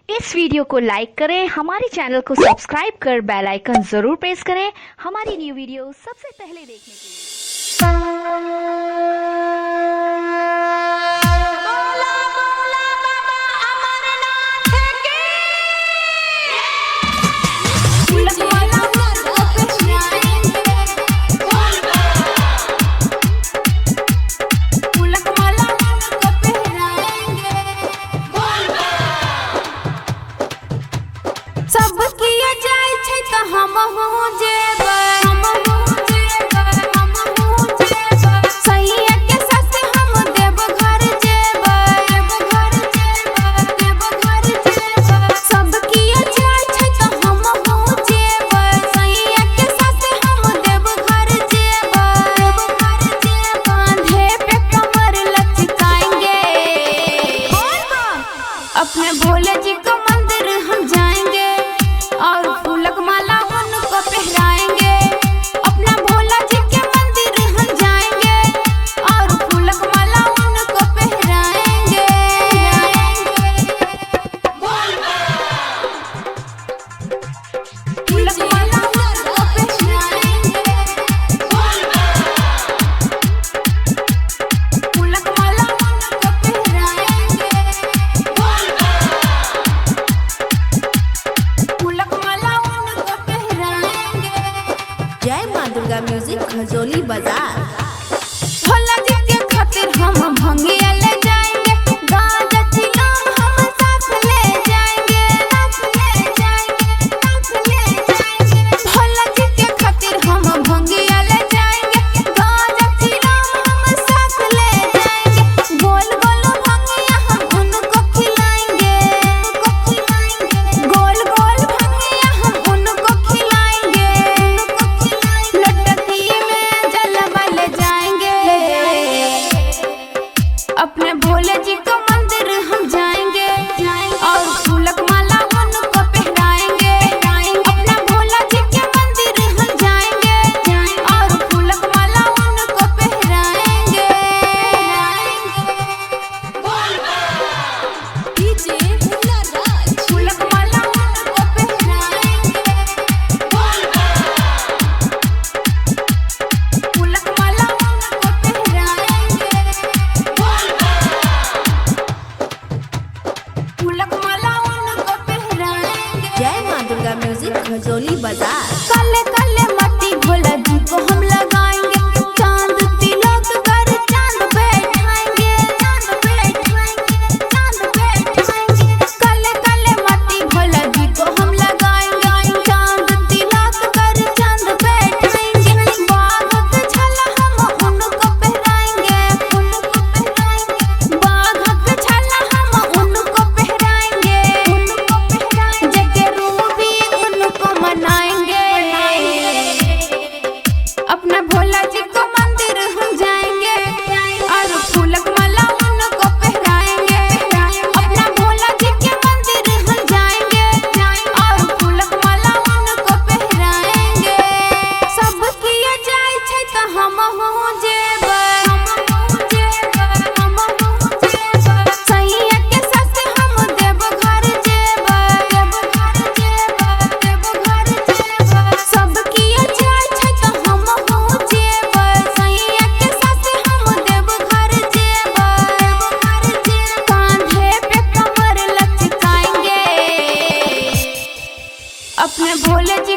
इस video को लाइक करें, हमारे चैनल को सब्सक्राइब कर बेल आइकन जरूर प्रेस करें हमारी न्यू वीडियो सबसे पहले देखने के सब किया जाय छै त हम हो जेबै सैया के साथ हम देव घर जेबै सब किया जाय छै त हम हो जेबै सैया के साथ हम देव घर जेबै कांधे पे कमर लचकाएंगे अपने भोले जी को मंदिर हम जाएंगे और फूलक माला उनको पहनाएंगे। अपना भोला जी के मंदिर हम जाएंगे और फूलक माला उनको पहनाएंगे। फूलक माला उनको पहनाएंगे। फूलक माला उनको पहनाएंगे। फूलक माला उनको पहनाएंगे। जय मां दुर्गा म्यूजिक खजोली बाजार। भोला जी के खातिर हम भंगिया ले जाएंगे, गांजा चिलम हम साथ ले जाएंगे। भोला जी के खातिर हम भंगिया ले जाएंगे, गांजा चिलम हम साथ ले जाएंगे। गोल गोल भंगिया हम उनको खिलाएंगे, गोल गोल भंगिया हम उनको खिलाएंगे। लटकी में जलवा ले जाएंगे, अपने भोले जी को मंदिर हम जाएंगे और फूलक माला उनको पहनाएंगे। अपना भोला जी के मंदिर हम जाएंगे और फूलक माला उनको पहनाएंगे। फूलक माला उनको पहनाएंगे। फूलक माला उनको पहनाएंगे। फूलक माला उनको पहनाएंगे। जय मां दुर्गा म्यूजिक खजोली बाजार। काले काले मट्टी भोला जी को हम लगाएंगे, चांद तिलक कर चांद बैठाएंगे। काले काले मट्टी भोला जी को हम लगाएंगे, चांद तिलक कर चांद बैठाएंगे। बाघ के छाला हम उनको पहनाएंगे, बाघ के छाला हम उनको पहनाएंगे। जगे रूबी उनको मनाएंगे, अपना भोला जी को मंदिर हम जाएंगे और फूलक माला उनको पहनाएंगे। अपना भोला जी के मंदिर हम जाएंगे और फूलक माला उनको पहनाएंगे। सब किया जाय छै त हम हो जेबै सैया के साथ हम देव घर जेबै सब किया जाय छै त हम हो जेबै सैया के साथ हम देव घर जेबै कांधे पे कमर लचकाएंगे अपने भोले जी